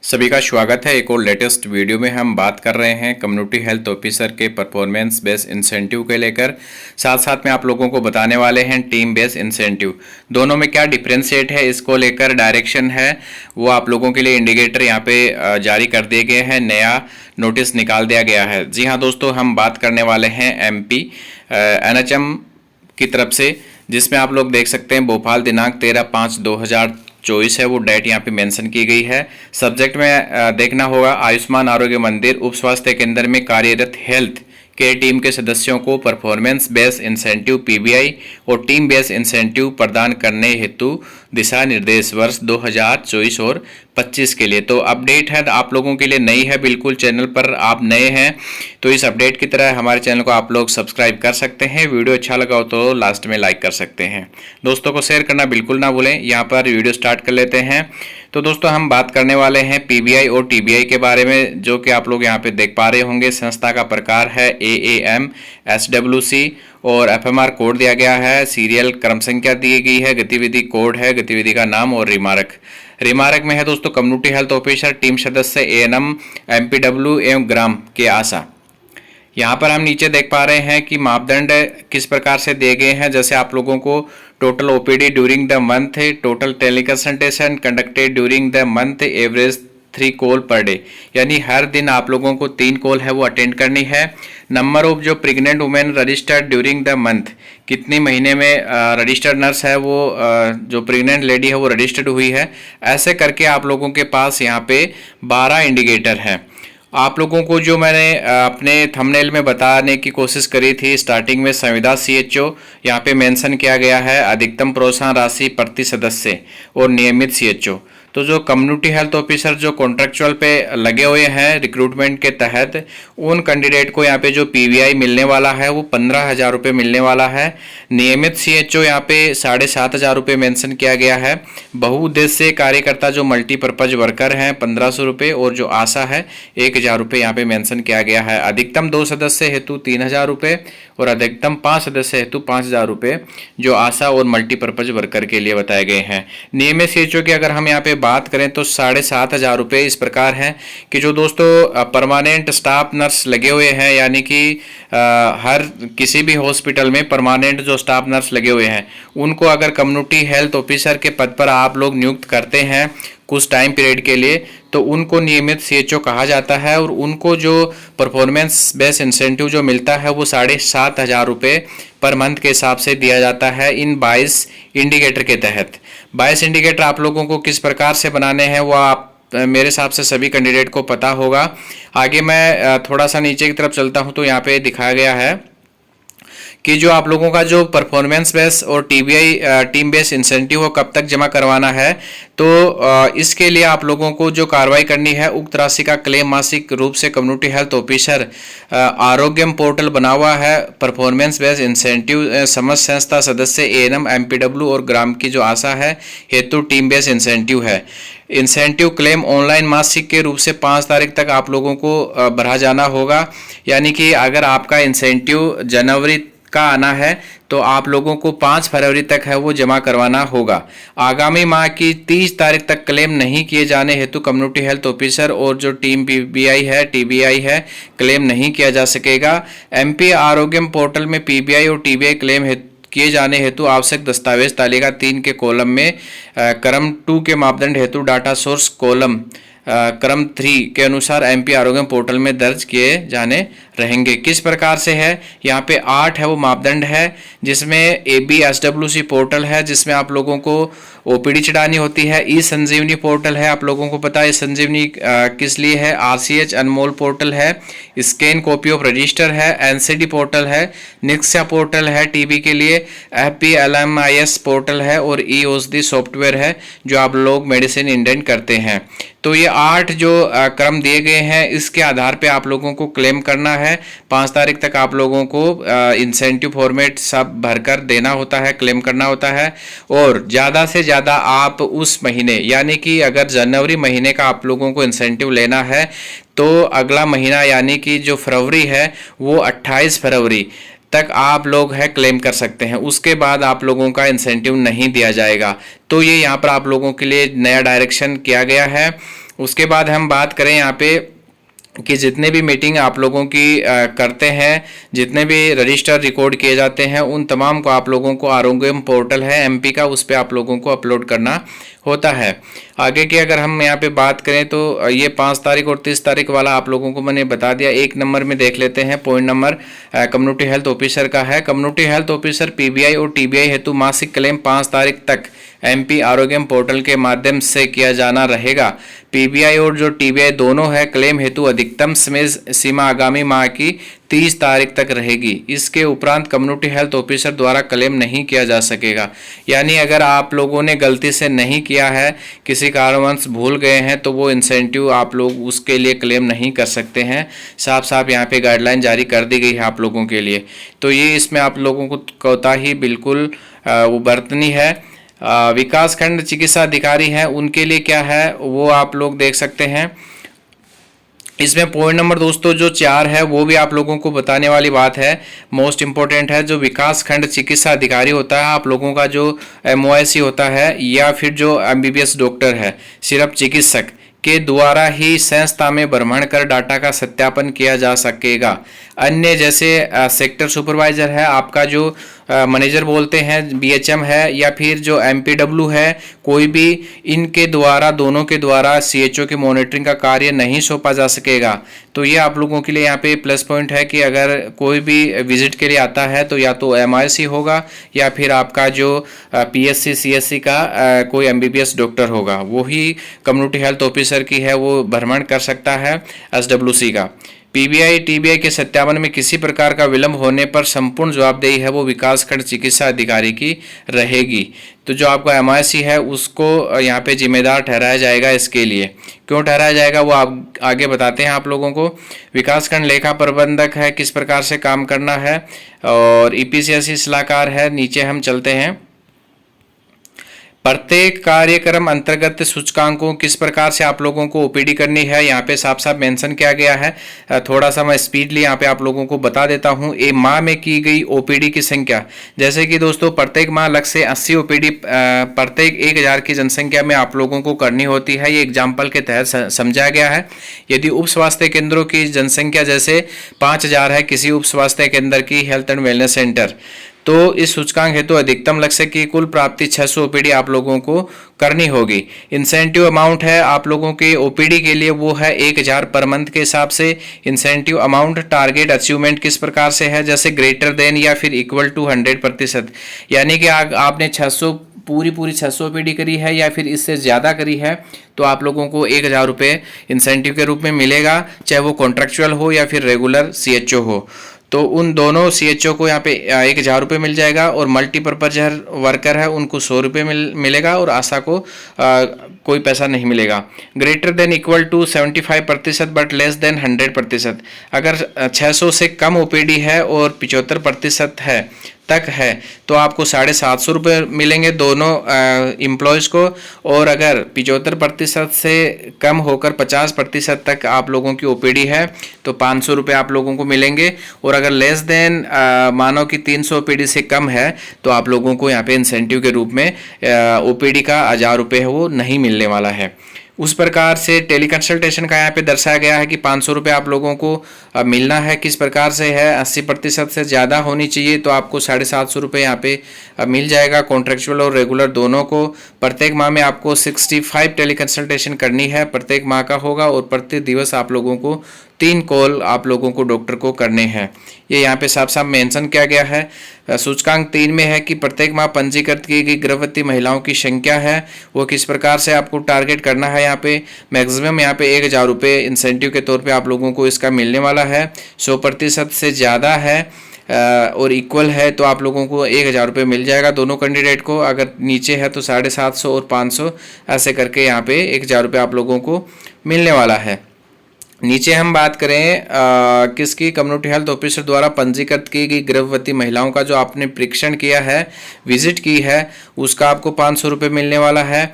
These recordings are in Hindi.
सभी का स्वागत है। एक और लेटेस्ट वीडियो में हम बात कर रहे हैं कम्युनिटी हेल्थ ऑफिसर के परफॉर्मेंस बेस्ड इंसेंटिव के लेकर। साथ साथ में आप लोगों को बताने वाले हैं टीम बेस्ड इंसेंटिव, दोनों में क्या डिफरेंशिएट है, इसको लेकर डायरेक्शन है वो आप लोगों के लिए इंडिकेटर यहाँ पे जारी कर दिए गए हैं, नया नोटिस निकाल दिया गया है। जी हाँ दोस्तों, हम बात करने वाले हैं MP NHM की तरफ से, जिसमें आप लोग देख सकते हैं भोपाल दिनांक 13/5/2024 है वो डेट यहाँ पे मेंशन की गई है। सब्जेक्ट में देखना होगा आयुष्मान आरोग्य मंदिर उप स्वास्थ्य केंद्र में कार्यरत हेल्थ के टीम के सदस्यों को परफॉर्मेंस बेस्ड इंसेंटिव PBI और टीम बेस्ड इंसेंटिव प्रदान करने हेतु दिशा निर्देश वर्ष 2024 और 25 के लिए। तो अपडेट है आप लोगों के लिए नई है, बिल्कुल चैनल पर आप नए हैं तो इस अपडेट की तरह हमारे चैनल को आप लोग सब्सक्राइब कर सकते हैं। वीडियो अच्छा लगा हो तो लास्ट में लाइक कर सकते हैं, दोस्तों को शेयर करना बिल्कुल ना भूलें। यहाँ पर वीडियो स्टार्ट कर लेते हैं। तो दोस्तों हम बात करने वाले हैं PBI और TBI के बारे में, जो कि आप लोग यहाँ पे देख पा रहे होंगे। संस्था का प्रकार है AAM SWC और FMR कोड दिया गया है, सीरियल क्रम संख्या दी गई है, गतिविधि कोड है, गतिविधि का नाम और रिमार्क में है दोस्तों कम्युनिटी हेल्थ ऑफिसर टीम सदस्य ANM MPW एवं ग्राम के आशा। यहाँ पर हम नीचे देख पा रहे हैं कि मापदंड किस प्रकार से दिए गए हैं। जैसे आप लोगों को total OPD during the month, total teleconsultation conducted during the month, average 3 call per day, यानी हर दिन आप लोगों को 3 कॉल है वो अटेंड करनी है। नंबर ऑफ जो pregnant women registered during the month, कितनी महीने में रजिस्टर्ड नर्स है वो जो प्रेग्नेंट लेडी है वो रजिस्टर्ड हुई है। ऐसे करके आप लोगों के पास यहाँ पे 12 इंडिकेटर हैं। आप लोगों को जो मैंने अपने थंबनेल में बताने की कोशिश करी थी स्टार्टिंग में, संविदा CHO यहाँ पे मेंशन किया गया है, अधिकतम प्रोत्साहन राशि प्रति सदस्य और नियमित CHO। तो जो कम्युनिटी हेल्थ ऑफिसर जो कॉन्ट्रेक्चुअल पे लगे हुए हैं रिक्रूटमेंट के तहत, उन कैंडिडेट को यहाँ पे जो PBI मिलने वाला है वो 15,000 रुपये मिलने वाला है। नियमित CHO यहाँ पे 7,500 रुपये मेंशन किया गया है। बहुउद्देश्य कार्यकर्ता जो मल्टीपर्पज वर्कर हैं 1,500 रुपये और जो आशा है 1,000 रुपये यहाँ पे मेंशन किया गया है। अधिकतम 2 सदस्य हेतु 3,000 रुपये और अधिकतम 5 सदस्य हेतु 5,000 रुपये जो आशा और मल्टीपर्पज वर्कर के लिए बताए गए हैं। नियमित CHO की अगर हम यहाँ पे बात करें तो 7,500 रुपये इस प्रकार है कि जो दोस्तों परमानेंट स्टाफ नर्स लगे हुए हैं, यानी कि हर किसी भी हॉस्पिटल में परमानेंट जो स्टाफ नर्स लगे हुए हैं उनको अगर कम्युनिटी हेल्थ ऑफिसर के पद पर आप लोग नियुक्त करते हैं कुछ टाइम पीरियड के लिए, तो उनको नियमित CHO कहा जाता है और उनको जो परफॉर्मेंस बेस्ड इंसेंटिव जो मिलता है वो 7,500 रुपये पर मंथ के हिसाब से दिया जाता है इन 22 इंडिकेटर के तहत। 22 इंडिकेटर आप लोगों को किस प्रकार से बनाने हैं वो आप मेरे हिसाब से सभी कैंडिडेट को पता होगा। आगे मैं थोड़ा सा नीचे की तरफ चलता हूं तो यहाँ पे दिखाया गया है कि जो आप लोगों का जो परफॉर्मेंस बेस और TBI टीम बेस इंसेंटिव हो कब तक जमा करवाना है। तो इसके लिए आप लोगों को जो कार्रवाई करनी है, उक्त राशि का क्लेम मासिक रूप से कम्युनिटी हेल्थ ऑफिसर आरोग्यम पोर्टल बना हुआ है। परफॉर्मेंस बेस इंसेंटिव समस्त संस्था सदस्य ANM MPW और ग्राम की जो आशा है हेतु टीम बेस इंसेंटिव है। इंसेंटिव क्लेम ऑनलाइन मासिक के रूप से 5 तारीख तक आप लोगों को भरा जाना होगा। यानी कि अगर आपका इंसेंटिव जनवरी का आना है तो आप लोगों को 5 फरवरी तक है वो जमा करवाना होगा। आगामी माह की 30 तारीख तक क्लेम नहीं किए जाने हेतु कम्युनिटी हेल्थ ऑफिसर और जो टीम PBI है TBI है क्लेम नहीं किया जा सकेगा। MP आरोग्यम पोर्टल में PBI और TBI क्लेम किए जाने हेतु आवश्यक दस्तावेज तालिका 3 के कॉलम में क्रम 2 के मापदंड हेतु डाटा सोर्स कॉलम क्रम 3 के अनुसार MP आरोग्यम पोर्टल में दर्ज किए जाने रहेंगे। किस प्रकार से है, यहाँ पे 8 है वो मापदंड है, जिसमें AB SWC पोर्टल है जिसमें आप लोगों को OPD चढ़ानी होती है। संजीवनी पोर्टल है, आप लोगों को पता है संजीवनी किस लिए है। RCH अनमोल पोर्टल है, स्कैन कॉपी ऑफ रजिस्टर है, NCD पोर्टल है, निक्सा पोर्टल है TB के लिए, FPLMIS पोर्टल है और औषधि सॉफ्टवेयर है जो आप लोग मेडिसिन इंडेंट करते हैं। तो ये 8 जो क्रम दिए गए हैं इसके आधार पे आप लोगों को क्लेम करना है। 5 तारीख तक आप लोगों को इंसेंटिव फॉर्मेट सब भरकर देना होता है, क्लेम करना होता है। और ज़्यादा से ज़्यादा आप उस महीने, यानी कि अगर जनवरी महीने का आप लोगों को इंसेंटिव लेना है तो अगला महीना यानी कि जो फरवरी है वो 28 फरवरी तक आप लोग है क्लेम कर सकते हैं। उसके बाद आप लोगों का इंसेंटिव नहीं दिया जाएगा। तो ये यहाँ पर आप लोगों के लिए नया डायरेक्शन किया गया है। उसके बाद हम बात करें यहाँ पे कि जितने भी मीटिंग आप लोगों की करते हैं, जितने भी रजिस्टर रिकॉर्ड किए जाते हैं, उन तमाम को आप लोगों को आरोग्यम पोर्टल है एमपी का, उस पर आप लोगों को अपलोड करना होता है। आगे की अगर हम यहाँ पे बात करें तो ये 5 तारीख और 30 तारीख वाला आप लोगों को मैंने बता दिया। 1 नंबर में देख लेते हैं, point number community health officer का है। कम्युनिटी हेल्थ ऑफिसर पीबीआई और टीबीआई हेतु मासिक क्लेम 5 तारीख तक एमपी आरोग्यम पोर्टल के माध्यम से किया जाना रहेगा। पीबीआई और जो टीबीआई दोनों है, क्लेम हेतु अधिकतम सीमा आगामी माह की 30 तारीख तक रहेगी। इसके उपरांत कम्युनिटी हेल्थ ऑफिसर द्वारा क्लेम नहीं किया जा सकेगा। यानी अगर आप लोगों ने गलती से नहीं किया है, किसी कारणवश भूल गए हैं, तो वो इंसेंटिव आप लोग उसके लिए क्लेम नहीं कर सकते हैं। साफ साफ यहाँ पे गाइडलाइन जारी कर दी गई है आप लोगों के लिए। तो ये इसमें आप लोगों को कोताही बिल्कुल वो बरतनी है। विकास खंड चिकित्सा अधिकारी हैं, उनके लिए क्या है वो आप लोग देख सकते हैं। इसमें पॉइंट नंबर दोस्तों जो 4 है वो भी आप लोगों को बताने वाली बात है, मोस्ट इम्पोर्टेंट है। जो विकास खंड चिकित्सा अधिकारी होता है, आप लोगों का जो MOIC होता है या फिर जो MBBS डॉक्टर है, सिर्फ चिकित्सक के द्वारा ही संस्था में भ्रमण कर डाटा का सत्यापन किया जा सकेगा। अन्य जैसे सेक्टर सुपरवाइजर है, आपका जो मैनेजर बोलते हैं, BHM है, या फिर जो MPW है, कोई भी इनके द्वारा, दोनों के द्वारा CHO की मॉनिटरिंग का कार्य नहीं सौंपा जा सकेगा। तो ये आप लोगों के लिए यहाँ पे प्लस पॉइंट है कि अगर कोई भी विजिट के लिए आता है तो या तो MIC होगा या फिर आपका जो PSC CSC का कोई MBBS डॉक्टर होगा, वही कम्युनिटी हेल्थ ऑफिसर की है, वो भ्रमण कर सकता है SWC का। पीबीआई टीबीआई के सत्यापन में किसी प्रकार का विलंब होने पर संपूर्ण जवाबदेही है वो विकासखंड चिकित्सा अधिकारी की रहेगी। तो जो आपका MIC है उसको यहाँ पे जिम्मेदार ठहराया जाएगा। इसके लिए क्यों ठहराया जाएगा वो आप आगे बताते हैं आप लोगों को। विकासखंड लेखा प्रबंधक है, किस प्रकार से काम करना है, और EPCSC सलाहकार है। नीचे हम चलते हैं, प्रत्येक कार्यक्रम अंतर्गत सूचकांकों किस प्रकार से आप लोगों को OPD करनी है, यहाँ पे साफ साफ मेंशन किया गया है। थोड़ा सा मैं स्पीडली यहाँ पे आप लोगों को बता देता हूँ। एक माह में की गई OPD की संख्या, जैसे कि दोस्तों प्रत्येक माह लक्ष्य से 80 OPD प्रत्येक 1000 की जनसंख्या में आप लोगों को करनी होती है। ये एग्जाम्पल के तहत समझाया गया है। यदि उप स्वास्थ्य केंद्रों की जनसंख्या जैसे 5000 है किसी उप स्वास्थ्य केंद्र की हेल्थ एंड वेलनेस सेंटर, तो इस सूचकांक हेतु अधिकतम लक्ष्य की कुल प्राप्ति 600 OPD आप लोगों को करनी होगी। इंसेंटिव अमाउंट है आप लोगों के OPD के लिए वो है 1000 पर मंथ के हिसाब से। इंसेंटिव अमाउंट टारगेट अचीवमेंट किस प्रकार से है, जैसे ग्रेटर देन या फिर इक्वल टू 100%, यानी कि आपने 600 पूरी 600 OPD करी है या फिर इससे ज़्यादा करी है तो आप लोगों को 1000 रुपये इंसेंटिव के रूप में मिलेगा, चाहे वो कॉन्ट्रेक्चुअल हो या फिर रेगुलर CHO हो। तो उन दोनों CHO को यहाँ पे 1000 रुपये मिल जाएगा, और मल्टीपर्पज वर्कर है उनको 100 रुपये मिलेगा, और आशा को कोई पैसा नहीं मिलेगा। Greater than equal to 75% but less than 100%, अगर 600 से कम OPD है और 75% है तक है तो आपको 750 रुपये मिलेंगे दोनों एम्प्लॉयज़ को, और अगर 75% से कम होकर 50% तक आप लोगों की OPD है तो 500 रुपये आप लोगों को मिलेंगे, और अगर लेस देन मानो कि 300 OPD से कम है तो आप लोगों को यहाँ पे इंसेंटिव के रूप में OPD का 1000 रुपये है वो नहीं मिलने वाला है। उस प्रकार से टेली कंसल्टेशन का यहाँ पे दर्शाया गया है कि 500 रुपये आप लोगों को मिलना है। किस प्रकार से है, 80% से ज़्यादा होनी चाहिए तो आपको 750 रुपये यहाँ पे मिल जाएगा, कॉन्ट्रेक्चुअल और रेगुलर दोनों को। प्रत्येक माह में आपको 65 टेली कंसल्टेशन करनी है, प्रत्येक माह का होगा, और प्रत्येक दिवस आप लोगों को 3 कॉल आप लोगों को डॉक्टर को करने हैं। ये यहाँ पे साफ साफ मेंशन किया गया है। सूचकांक 3 में है कि प्रत्येक माह पंजीकृत की गई गर्भवती महिलाओं की संख्या है वो किस प्रकार से आपको टारगेट करना है। यहाँ पे मैक्सिमम यहाँ पे 1000 रुपये इंसेंटिव के तौर पे आप लोगों को इसका मिलने वाला है। 100% से ज़्यादा है और इक्वल है तो आप लोगों को 1000 रुपये मिल जाएगा दोनों कैंडिडेट को। अगर नीचे है तो 750 और 500 ऐसे करके यहाँ पे 1000 रुपये आप लोगों को मिलने वाला है। नीचे हम बात करें किसकी, कम्युनिटी हेल्थ ऑफिसर द्वारा पंजीकृत की गई गर्भवती महिलाओं का जो आपने परीक्षण किया है, विजिट की है, उसका आपको 500 रुपये मिलने वाला है।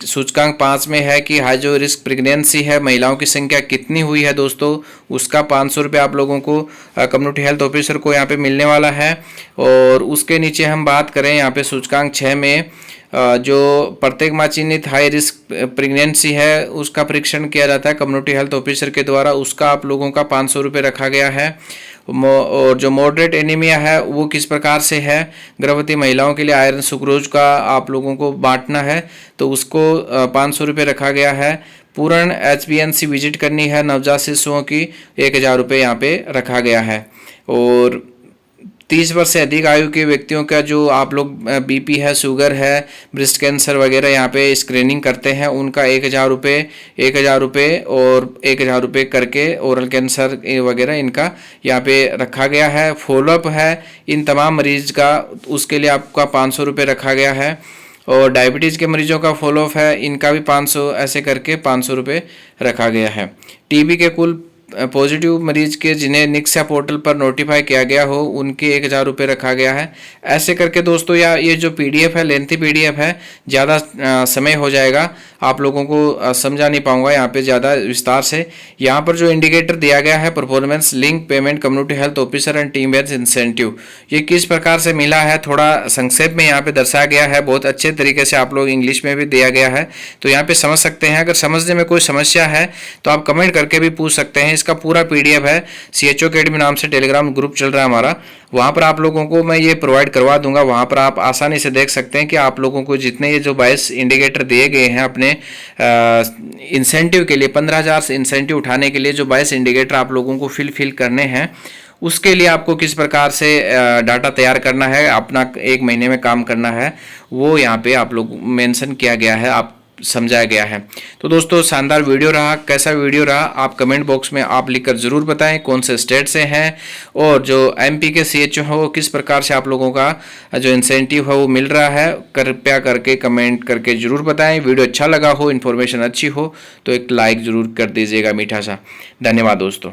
सूचकांक 5 में है कि हाई जो रिस्क प्रेगनेंसी है, महिलाओं की संख्या कितनी हुई है दोस्तों, उसका 500 रुपये आप लोगों को कम्युनिटी हेल्थ ऑफिसर को यहाँ पे मिलने वाला है। और उसके नीचे हम बात करें यहाँ पे सूचकांक 6 में जो प्रत्येक माँ चिन्हित हाई रिस्क प्रेगनेंसी है उसका परीक्षण किया जाता है कम्युनिटी हेल्थ ऑफिसर के द्वारा, उसका आप लोगों का 500 रुपये रखा गया है। और जो मॉडरेट एनीमिया है वो किस प्रकार से है, गर्भवती महिलाओं के लिए आयरन सुक्रोज का आप लोगों को बांटना है तो उसको 500 रुपये रखा गया है। पूर्ण HbA1c विजिट करनी है नवजात शिशुओं की, 1000 रुपये यहाँ पे रखा गया है। और 30 वर्ष से अधिक आयु के व्यक्तियों का जो आप लोग BP है, शुगर है, ब्रेस्ट कैंसर वगैरह यहाँ पे स्क्रीनिंग करते हैं उनका 1000 रुपये और 1000 रुपये करके ओरल कैंसर वगैरह इनका यहाँ पे रखा गया है। फॉलोअप है इन तमाम मरीज का, उसके लिए आपका 500 रुपये रखा गया है। और डायबिटीज़ के मरीजों का फॉलोअप है, इनका भी 500 ऐसे करके 500 रुपये रखा गया है। TB के कुल पॉजिटिव मरीज के जिन्हें निक्सा पोर्टल पर नोटिफाई किया गया हो उनके 1000 रुपये रखा गया है। ऐसे करके दोस्तों या ये जो PDF है लेंथी PDF है, ज़्यादा समय हो जाएगा, आप लोगों को समझा नहीं पाऊंगा यहाँ पे ज़्यादा विस्तार से। यहाँ पर जो इंडिकेटर दिया गया है performance link payment community health officer and team based incentive, ये किस प्रकार से मिला है थोड़ा संक्षेप में यहाँ पे दर्शाया गया है, बहुत अच्छे तरीके से आप लोग इंग्लिश में भी दिया गया है तो यहाँ पे समझ सकते हैं। अगर समझने में कोई समस्या है तो आप कमेंट करके भी पूछ सकते हैं। इसका पूरा PDF है, CHO अकेडमी नाम से टेलीग्राम ग्रुप चल रहा है हमारा, वहाँ पर आप लोगों को मैं ये प्रोवाइड करवा दूंगा। वहाँ पर आप आसानी से देख सकते हैं कि आप लोगों को जितने ये जो 22 इंडिकेटर दिए गए हैं अपने इंसेंटिव के लिए, 15,000 से इंसेंटिव उठाने के लिए जो 22 इंडिकेटर आप लोगों को फिल करने हैं, उसके लिए आपको किस प्रकार से डाटा तैयार करना है, अपना 1 महीने में काम करना है, वो यहाँ पे आप लोग मेंशन किया गया है, आप समझाया गया है। तो दोस्तों शानदार वीडियो रहा, कैसा वीडियो रहा आप कमेंट बॉक्स में आप लिखकर ज़रूर बताएं, कौन से स्टेट से हैं और जो MP के CHO हो किस प्रकार से आप लोगों का जो इंसेंटिव है वो मिल रहा है, कृपया करके कमेंट करके ज़रूर बताएं। वीडियो अच्छा लगा हो, इन्फॉर्मेशन अच्छी हो तो एक लाइक ज़रूर कर दीजिएगा मीठा सा। धन्यवाद दोस्तों।